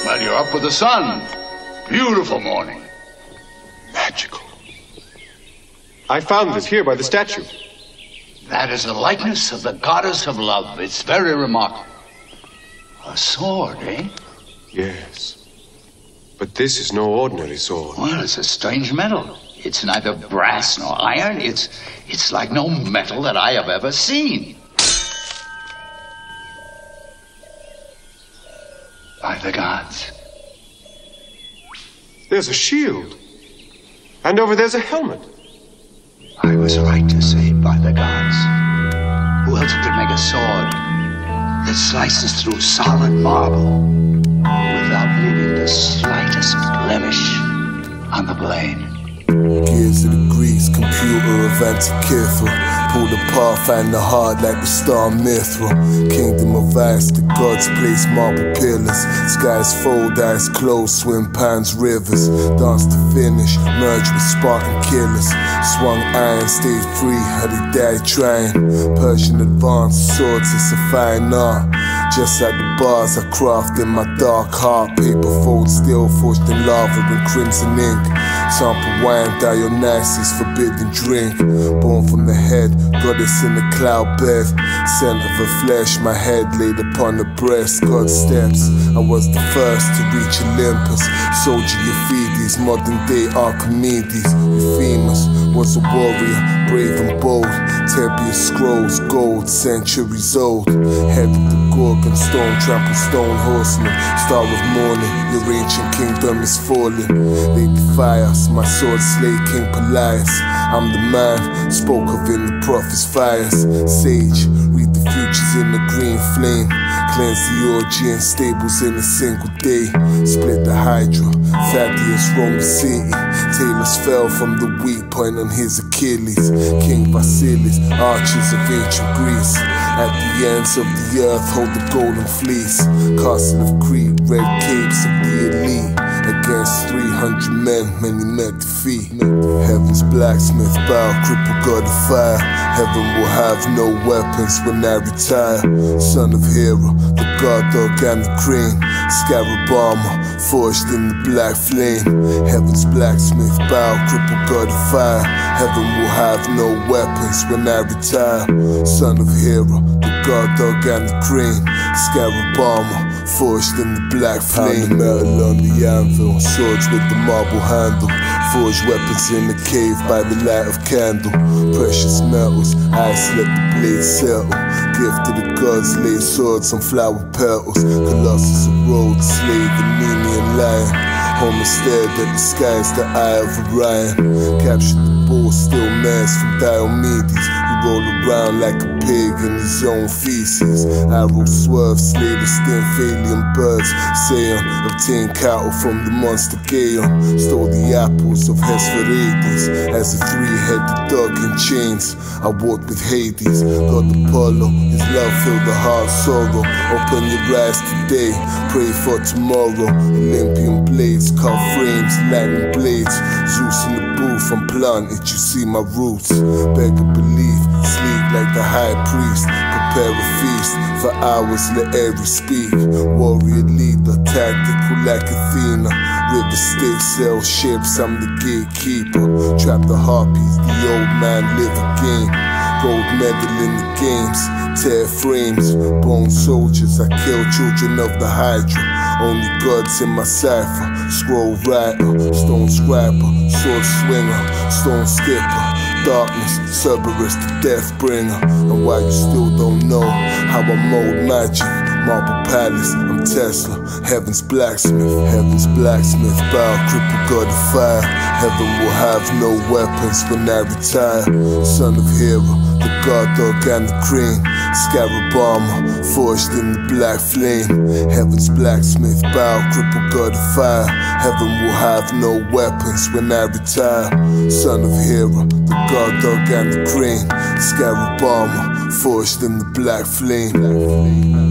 Well, you're up with the sun. Beautiful morning. Magical. I found this here by the statue. That is a likeness of the goddess of love. It's very remarkable. A sword, eh? Yes. But this is no ordinary sword. Well, it's a strange metal. It's neither brass nor iron. It's like no metal that I have ever seen. By the gods. There's a shield. And over there's a helmet. I was right to say by the gods. Who else could make a sword that slices through solid marble without leaving the slightest blemish on the blade? Gears of the Greeks, computer of Antikythera. Pull the path and the heart like the star Mithra. Kingdom of ice, the gods place marble pillars. Skies fold, eyes closed, swim pans, rivers. Dance to finish, merge with Spartan killers. Swung iron, stayed free, how they died trying. Persian advanced swords, it's a fine art. Just like the bars I craft in my dark heart. Paper fold still, forged in lava and crimson ink. Sample wine, Dionysus, forbidden drink. Born from the head, goddess in the cloud bed. Scent of her flesh, my head laid upon the breast. God's steps, I was the first to reach Olympus. Soldier Euphides, modern day Archimedes. Euphemus was a warrior, brave and bold. Tebius scrolls, gold, centuries old. Head of the Gorgon, stone, trample stone horseman. Star of morning, your ancient kingdom is falling. They defy us, my sword slay King Pelias. I'm the man, spoke of in the prophet's fires. Sage, read the futures in the green flame. Cleanse the Orgean stables in a single day. Split the Hydra, Thaddeus roamed the city. Tailors fell from the weak point on his Achilles. King Vasilis, archers of ancient Greece. At the ends of the earth hold the golden fleece. Castle of Crete, red capes of the elite. Against 300 men, many met defeat. Heaven's blacksmith bow, crippled god of fire. Heaven will have no weapons when I retire. Son of Hera, the god dog and the crane. Scarab armor, forged in the black flame. Heaven's blacksmith bow, crippled god of fire. Heaven will have no weapons when I retire. Son of Hera, the god dog and the crane. Scarab armor, forged in the black flame. Pound the metal on the anvil, swords with the marble handle. Forged weapons in the cave by the light of candle. Precious metals, ice let the blade settle. Gift to the gods, lay swords on flower petals. Colossus of Rhodes, slave the Nemean lion. Homer stared at the skies, the eye of Orion. Captured the bull, still mass from Diomedes. He rolled around like a pig in his own feces. Arrow swerve, slay the Stymphalian birds. Seon, obtained cattle from the monster Gaon. Stole the apples of Hesperides. As a three-headed dog in chains, I walked with Hades. God Apollo, his love filled the heart sorrow. Open your eyes today, pray for tomorrow. Olympian blades, carved frames, lightning blades. Zeus in the booth, I'm planted, you see my roots. Beg a belief, sleep like the high priest. Prepare a feast, for hours let Ares speak. Warrior leader, tactical like Athena. River Styx, sail ships, I'm the gatekeeper. Trap the harpies, the old man live again. Gold medal in the games, tear frames. Bone soldiers, I kill children of the Hydra. Only gods in my cipher. Scroll writer, stone scriber, sword swinger, stone skipper. Darkness, Cerberus, the death bringer. And why you still don't know how I mold magic. Marble palace, I'm Tesla, heaven's blacksmith. Heaven's blacksmith, bow, crippled god of fire. Heaven will have no weapons when I retire. Son of Hera, the god dog and the crane. Scarab armor, forged in the black flame. Heaven's blacksmith, bow, crippled god of fire. Heaven will have no weapons when I retire. Son of Hera, the god dog and the crane. Scarab armor, forged in the black flame.